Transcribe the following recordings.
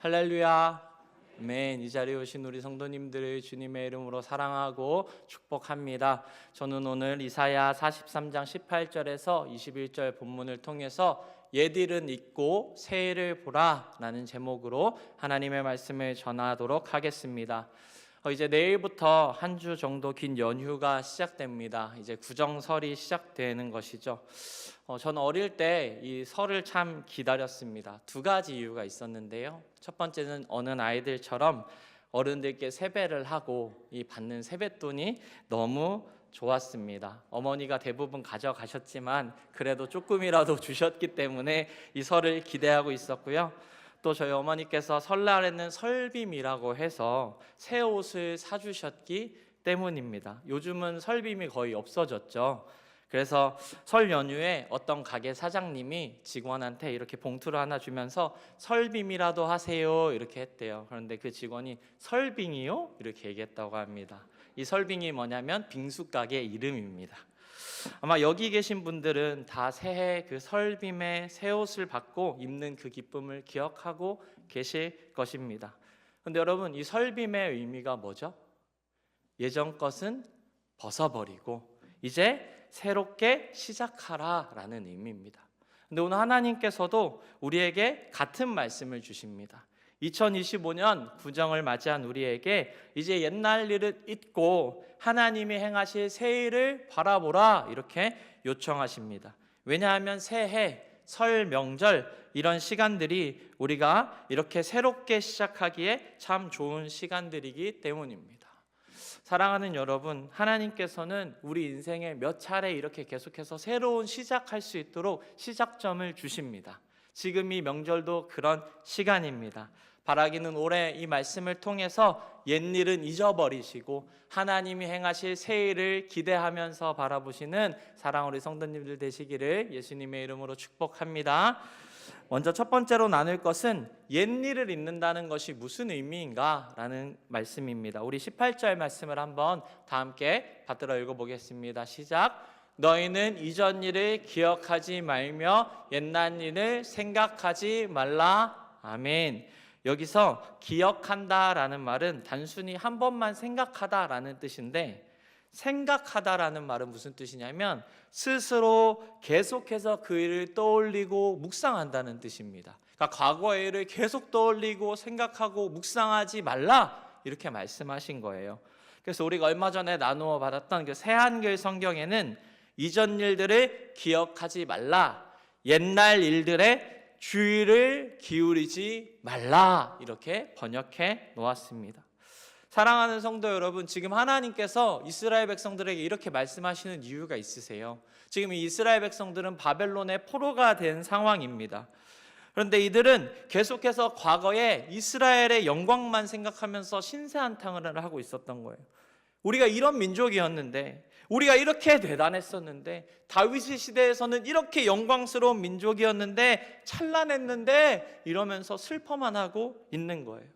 할렐루야. 아멘. 이 자리에 오신 우리 성도님들을 주님의 이름으로 사랑하고 축복합니다. 저는 오늘 이사야 43장 18절에서 21절 본문을 통해서 옛일은 잊고 새 일을 보라 라는 제목으로 하나님의 말씀을 전하도록 하겠습니다. 이제 내일부터 한 주 정도 긴 연휴가 시작됩니다. 이제 구정설이 시작되는 것이죠. 저는 어릴 때 이 설을 참 기다렸습니다. 두 가지 이유가 있었는데요. 첫 번째는 어느 아이들처럼 어른들께 세배를 하고 이 받는 세뱃돈이 너무 좋았습니다. 어머니가 대부분 가져가셨지만 그래도 조금이라도 주셨기 때문에 이 설을 기대하고 있었고요. 또 저희 어머니께서 설날에는 설빔이라고 해서 새 옷을 사주셨기 때문입니다. 요즘은 설빔이 거의 없어졌죠. 그래서 설 연휴에 어떤 가게 사장님이 직원한테 이렇게 봉투를 하나 주면서 설빔이라도 하세요 이렇게 했대요. 그런데 그 직원이 설빙이요? 이렇게 얘기했다고 합니다. 이 설빙이 뭐냐면 빙수 가게 이름입니다. 아마 여기 계신 분들은 다 새해 그 설빔의 새 옷을 받고 입는 그 기쁨을 기억하고 계실 것입니다. 그런데 여러분, 이 설빔의 의미가 뭐죠? 예전 것은 벗어버리고 이제 새롭게 시작하라라는 의미입니다. 근데 오늘 하나님께서도 우리에게 같은 말씀을 주십니다. 2025년 구정을 맞이한 우리에게 이제 옛날 일을 잊고 하나님이 행하실 새 일을 바라보라 이렇게 요청하십니다. 왜냐하면 새해, 설, 명절 이런 시간들이 우리가 이렇게 새롭게 시작하기에 참 좋은 시간들이기 때문입니다. 사랑하는 여러분, 하나님께서는 우리 인생에 몇 차례 이렇게 계속해서 새로운 시작할 수 있도록 시작점을 주십니다. 지금 이 명절도 그런 시간입니다. 바라기는 올해 이 말씀을 통해서 옛일은 잊어버리시고 하나님이 행하실 새 일을 기대하면서 바라보시는 사랑하는 우리 성도님들 되시기를 예수님의 이름으로 축복합니다. 먼저 첫 번째로 나눌 것은 옛일을 잊는다는 것이 무슨 의미인가 라는 말씀입니다. 우리 18절 말씀을 한번 다 함께 받들어 읽어보겠습니다. 시작. 너희는 이전 일을 기억하지 말며 옛날 일을 생각하지 말라. 아멘. 여기서 기억한다라는 말은 단순히 한 번만 생각하다라는 뜻인데, 생각하다라는 말은 무슨 뜻이냐면 스스로 계속해서 그 일을 떠올리고 묵상한다는 뜻입니다. 그러니까 과거의 일을 계속 떠올리고 생각하고 묵상하지 말라 이렇게 말씀하신 거예요. 그래서 우리가 얼마 전에 나누어 받았던 그 새한글 성경에는 이전 일들을 기억하지 말라, 옛날 일들에 주의를 기울이지 말라 이렇게 번역해 놓았습니다. 사랑하는 성도 여러분, 지금 하나님께서 이스라엘 백성들에게 이렇게 말씀하시는 이유가 있으세요. 지금 이 이스라엘 백성들은 바벨론의 포로가 된 상황입니다. 그런데 이들은 계속해서 과거에 이스라엘의 영광만 생각하면서 신세한탄을 하고 있었던 거예요. 우리가 이런 민족이었는데, 우리가 이렇게 대단했었는데, 다윗의 시대에서는 이렇게 영광스러운 민족이었는데, 찬란했는데 이러면서 슬퍼만 하고 있는 거예요.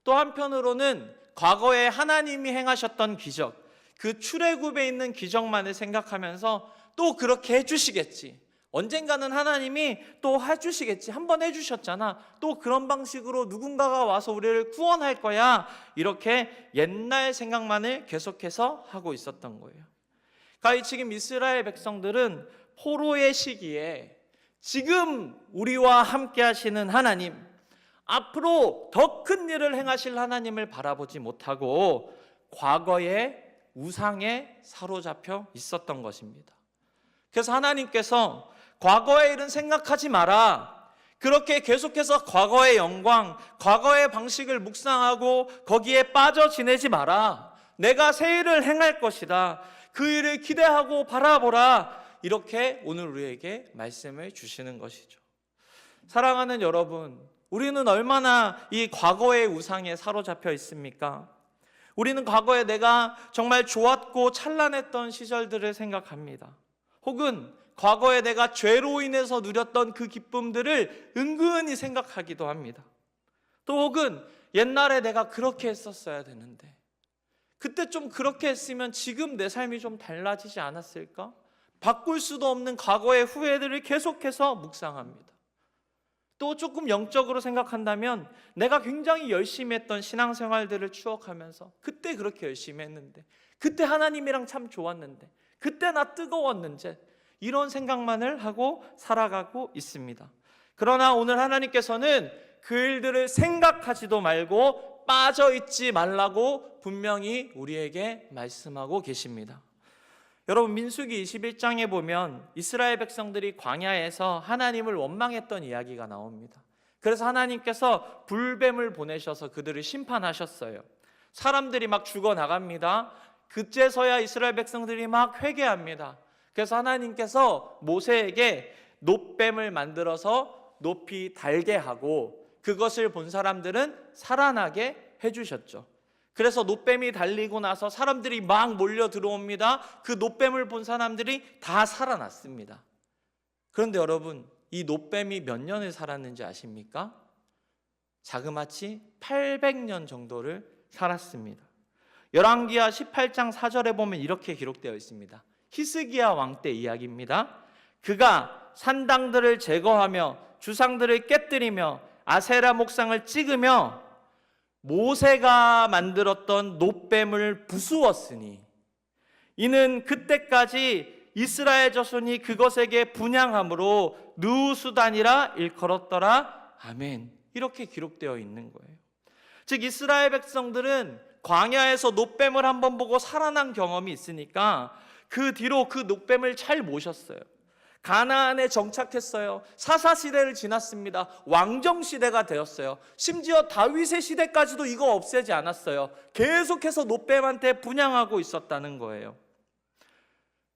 또 한편으로는 과거에 하나님이 행하셨던 기적, 그 출애굽에 있는 기적만을 생각하면서 또 그렇게 해주시겠지, 언젠가는 하나님이 또 해주시겠지, 한번 해주셨잖아, 또 그런 방식으로 누군가가 와서 우리를 구원할 거야, 이렇게 옛날 생각만을 계속해서 하고 있었던 거예요. 그러니까 지금 이스라엘 백성들은 포로의 시기에 지금 우리와 함께 하시는 하나님, 앞으로 더 큰 일을 행하실 하나님을 바라보지 못하고 과거의 우상에 사로잡혀 있었던 것입니다. 그래서 하나님께서 과거의 일은 생각하지 마라, 그렇게 계속해서 과거의 영광, 과거의 방식을 묵상하고 거기에 빠져 지내지 마라, 내가 새 일을 행할 것이다, 그 일을 기대하고 바라보라, 이렇게 오늘 우리에게 말씀을 주시는 것이죠. 사랑하는 여러분, 우리는 얼마나 이 과거의 우상에 사로잡혀 있습니까? 우리는 과거에 내가 정말 좋았고 찬란했던 시절들을 생각합니다. 혹은 과거에 내가 죄로 인해서 누렸던 그 기쁨들을 은근히 생각하기도 합니다. 또 혹은 옛날에 내가 그렇게 했었어야 되는데, 그때 좀 그렇게 했으면 지금 내 삶이 좀 달라지지 않았을까? 바꿀 수도 없는 과거의 후회들을 계속해서 묵상합니다. 또 조금 영적으로 생각한다면 내가 굉장히 열심히 했던 신앙생활들을 추억하면서 그때 그렇게 열심히 했는데, 그때 하나님이랑 참 좋았는데, 그때 나 뜨거웠는지, 이런 생각만을 하고 살아가고 있습니다. 그러나 오늘 하나님께서는 그 일들을 생각하지도 말고 빠져있지 말라고 분명히 우리에게 말씀하고 계십니다. 여러분, 민수기 21장에 보면 이스라엘 백성들이 광야에서 하나님을 원망했던 이야기가 나옵니다. 그래서 하나님께서 불뱀을 보내셔서 그들을 심판하셨어요. 사람들이 막 죽어나갑니다. 그제서야 이스라엘 백성들이 막 회개합니다. 그래서 하나님께서 모세에게 놋뱀을 만들어서 높이 달게 하고 그것을 본 사람들은 살아나게 해주셨죠. 그래서 놋뱀이 달리고 나서 사람들이 막 몰려 들어옵니다. 그 놋뱀을 본 사람들이 다 살아났습니다. 그런데 여러분, 이 놋뱀이 몇 년을 살았는지 아십니까? 자그마치 800년 정도를 살았습니다. 열왕기하 18장 4절에 보면 이렇게 기록되어 있습니다. 히스기야 왕 때 이야기입니다. 그가 산당들을 제거하며 주상들을 깨뜨리며 아세라 목상을 찍으며 모세가 만들었던 놋뱀을 부수었으니 이는 그때까지 이스라엘 자손이 그것에게 분향함으로 누수단이라 일컬었더라. 아멘. 이렇게 기록되어 있는 거예요. 즉 이스라엘 백성들은 광야에서 놋뱀을 한번 보고 살아난 경험이 있으니까 그 뒤로 그 놋뱀을 잘 모셨어요. 가나안에 정착했어요. 사사시대를 지났습니다. 왕정시대가 되었어요. 심지어 다윗의 시대까지도 이거 없애지 않았어요. 계속해서 놋뱀한테 분향하고 있었다는 거예요.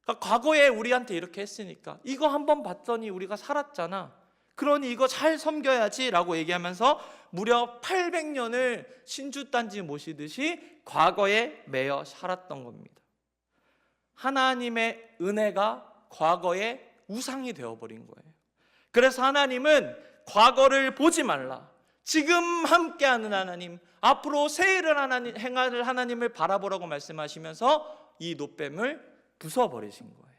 그러니까 과거에 우리한테 이렇게 했으니까 이거 한번 봤더니 우리가 살았잖아, 그러니 이거 잘 섬겨야지 라고 얘기하면서 무려 800년을 신주단지 모시듯이 과거에 매여 살았던 겁니다. 하나님의 은혜가 과거에 우상이 되어버린 거예요. 그래서 하나님은 과거를 보지 말라, 지금 함께하는 하나님, 앞으로 새 일을 행할 하나님을 바라보라고 말씀하시면서 이 놋뱀을 부숴버리신 거예요.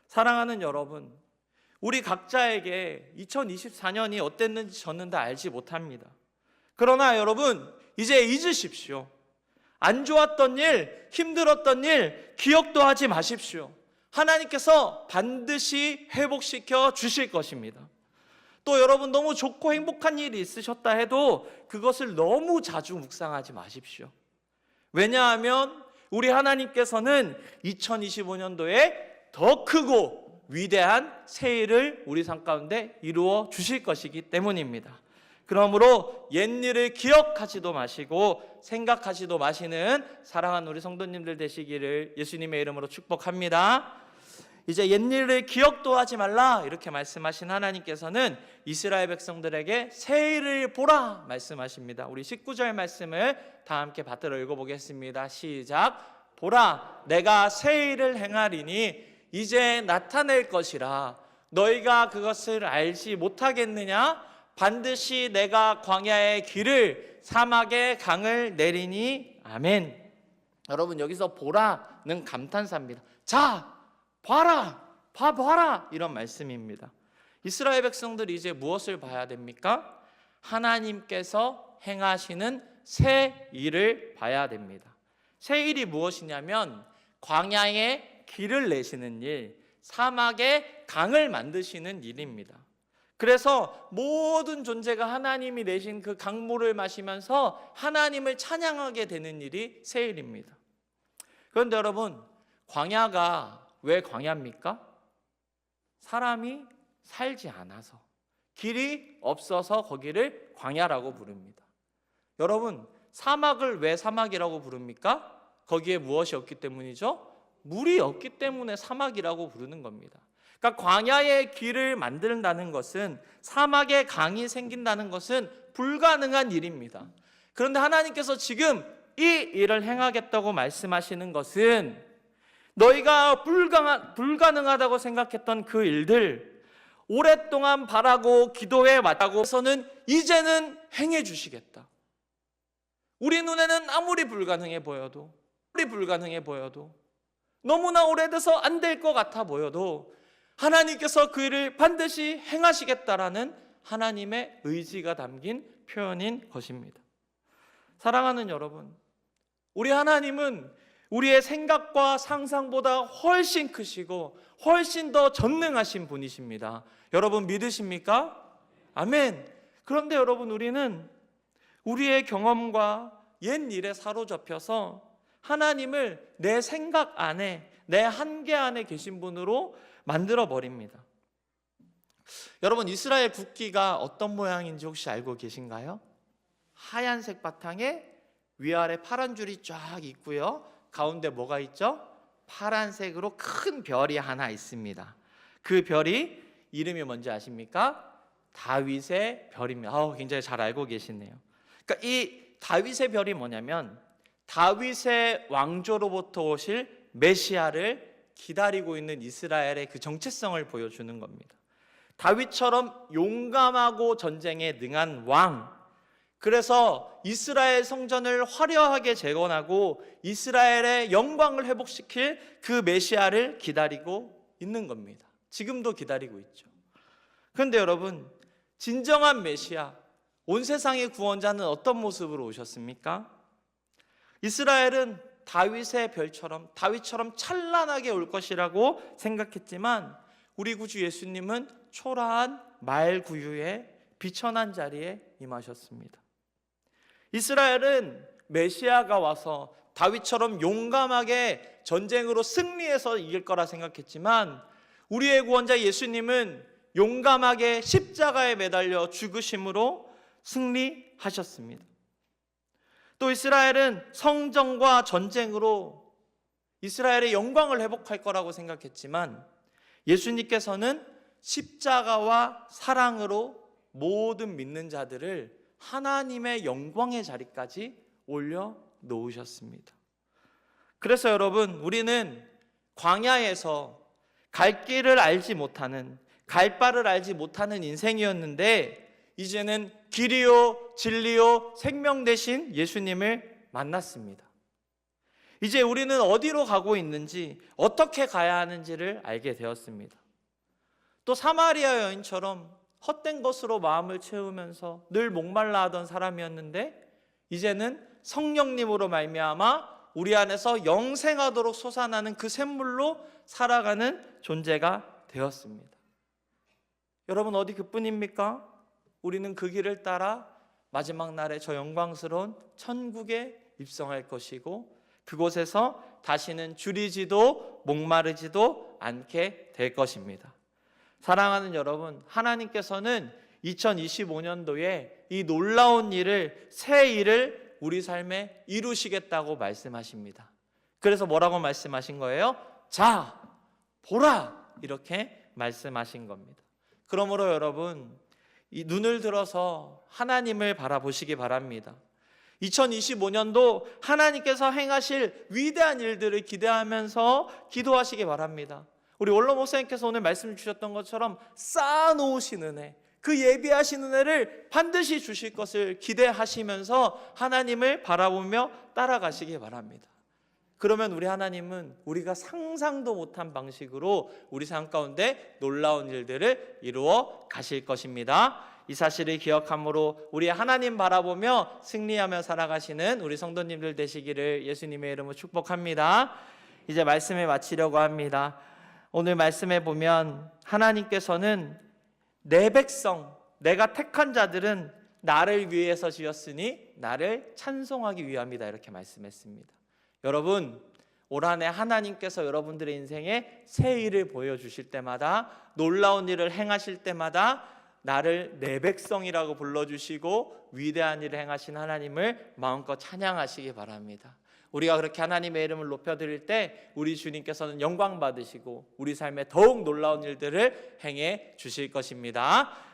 사랑하는 여러분, 우리 각자에게 2024년이 어땠는지 저는 다 알지 못합니다. 그러나 여러분, 이제 잊으십시오. 안 좋았던 일, 힘들었던 일 기억도 하지 마십시오. 하나님께서 반드시 회복시켜 주실 것입니다. 또 여러분, 너무 좋고 행복한 일이 있으셨다 해도 그것을 너무 자주 묵상하지 마십시오. 왜냐하면 우리 하나님께서는 2025년도에 더 크고 위대한 새 일을 우리 삶 가운데 이루어 주실 것이기 때문입니다. 그러므로 옛일을 기억하지도 마시고 생각하지도 마시는 사랑하는 우리 성도님들 되시기를 예수님의 이름으로 축복합니다. 이제 옛일을 기억도 하지 말라 이렇게 말씀하신 하나님께서는 이스라엘 백성들에게 새 일을 보라 말씀하십니다. 우리 19절 말씀을 다 함께 받들어 읽어보겠습니다. 시작. 보라, 내가 새 일을 행하리니 이제 나타낼 것이라. 너희가 그것을 알지 못하겠느냐? 반드시 내가 광야의 길을 사막의 강을 내리니. 아멘. 여러분, 여기서 보라는 감탄사입니다. 자, 봐라, 봐봐라, 이런 말씀입니다. 이스라엘 백성들이 이제 무엇을 봐야 됩니까? 하나님께서 행하시는 새 일을 봐야 됩니다. 새 일이 무엇이냐면 광야에 길을 내시는 일, 사막에 강을 만드시는 일입니다. 그래서 모든 존재가 하나님이 내신 그 강물을 마시면서 하나님을 찬양하게 되는 일이 새 일입니다. 그런데 여러분, 광야가 왜 광야입니까? 사람이 살지 않아서, 길이 없어서 거기를 광야라고 부릅니다. 여러분, 사막을 왜 사막이라고 부릅니까? 거기에 무엇이 없기 때문이죠? 물이 없기 때문에 사막이라고 부르는 겁니다. 그러니까 광야의 길을 만든다는 것은, 사막에 강이 생긴다는 것은 불가능한 일입니다. 그런데 하나님께서 지금 이 일을 행하겠다고 말씀하시는 것은 너희가 불가능하다고 생각했던 그 일들, 오랫동안 바라고 기도해 왔다고서는 이제는 행해 주시겠다. 우리 눈에는 아무리 불가능해 보여도 너무나 오래돼서 안 될 것 같아 보여도 하나님께서 그 일을 반드시 행하시겠다라는 하나님의 의지가 담긴 표현인 것입니다. 사랑하는 여러분, 우리 하나님은 우리의 생각과 상상보다 훨씬 크시고 훨씬 더 전능하신 분이십니다. 여러분 믿으십니까? 아멘. 그런데 여러분, 우리는 우리의 경험과 옛 일에 사로잡혀서 하나님을 내 생각 안에, 내 한계 안에 계신 분으로 만들어 버립니다. 여러분, 이스라엘 국기가 어떤 모양인지 혹시 알고 계신가요? 하얀색 바탕에 위아래 파란 줄이 쫙 있고요, 가운데 뭐가 있죠? 파란색으로 큰 별이 하나 있습니다. 그 별이 이름이 뭔지 아십니까? 다윗의 별입니다. 굉장히 잘 알고 계시네요. 그러니까 이 다윗의 별이 뭐냐면 다윗의 왕조로부터 오실 메시아를 기다리고 있는 이스라엘의 그 정체성을 보여주는 겁니다. 다윗처럼 용감하고 전쟁에 능한 왕, 그래서 이스라엘 성전을 화려하게 재건하고 이스라엘의 영광을 회복시킬 그 메시아를 기다리고 있는 겁니다. 지금도 기다리고 있죠. 그런데 여러분, 진정한 메시아, 온 세상의 구원자는 어떤 모습으로 오셨습니까? 이스라엘은 다윗의 별처럼, 다윗처럼 찬란하게 올 것이라고 생각했지만 우리 구주 예수님은 초라한 말구유의 비천한 자리에 임하셨습니다. 이스라엘은 메시아가 와서 다윗처럼 용감하게 전쟁으로 승리해서 이길 거라 생각했지만 우리의 구원자 예수님은 용감하게 십자가에 매달려 죽으심으로 승리하셨습니다. 또 이스라엘은 성전과 전쟁으로 이스라엘의 영광을 회복할 거라고 생각했지만 예수님께서는 십자가와 사랑으로 모든 믿는 자들을 하나님의 영광의 자리까지 올려놓으셨습니다. 그래서 여러분, 우리는 광야에서 갈 길을 알지 못하는, 갈 바를 알지 못하는 인생이었는데 이제는 길이요 진리요 생명 되신 예수님을 만났습니다. 이제 우리는 어디로 가고 있는지, 어떻게 가야 하는지를 알게 되었습니다. 또 사마리아 여인처럼 헛된 것으로 마음을 채우면서 늘 목말라 하던 사람이었는데 이제는 성령님으로 말미암아 우리 안에서 영생하도록 솟아나는 그 샘물로 살아가는 존재가 되었습니다. 여러분, 어디 그뿐입니까? 우리는 그 길을 따라 마지막 날에 저 영광스러운 천국에 입성할 것이고 그곳에서 다시는 줄이지도 목마르지도 않게 될 것입니다. 사랑하는 여러분, 하나님께서는 2025년도에 이 놀라운 일을, 새 일을 우리 삶에 이루시겠다고 말씀하십니다. 그래서 뭐라고 말씀하신 거예요? 자, 보라! 이렇게 말씀하신 겁니다. 그러므로 여러분, 이 눈을 들어서 하나님을 바라보시기 바랍니다. 2025년도 하나님께서 행하실 위대한 일들을 기대하면서 기도하시기 바랍니다. 우리 원로 목사님께서 오늘 말씀 주셨던 것처럼 쌓아놓으신 은혜, 그 예비하신 은혜를 반드시 주실 것을 기대하시면서 하나님을 바라보며 따라가시기 바랍니다. 그러면 우리 하나님은 우리가 상상도 못한 방식으로 우리 삶 가운데 놀라운 일들을 이루어 가실 것입니다. 이 사실을 기억함으로 우리 하나님 바라보며 승리하며 살아가시는 우리 성도님들 되시기를 예수님의 이름으로 축복합니다. 이제 말씀을 마치려고 합니다. 오늘 말씀에 보면 하나님께서는 내 백성, 내가 택한 자들은 나를 위해서 지었으니 나를 찬송하기 위함이다, 이렇게 말씀했습니다. 여러분, 올 한 해 하나님께서 여러분들의 인생에 새 일을 보여주실 때마다, 놀라운 일을 행하실 때마다 나를 내 백성이라고 불러주시고 위대한 일을 행하신 하나님을 마음껏 찬양하시기 바랍니다. 우리가 그렇게 하나님의 이름을 높여드릴 때 우리 주님께서는 영광 받으시고 우리 삶에 더욱 놀라운 일들을 행해 주실 것입니다.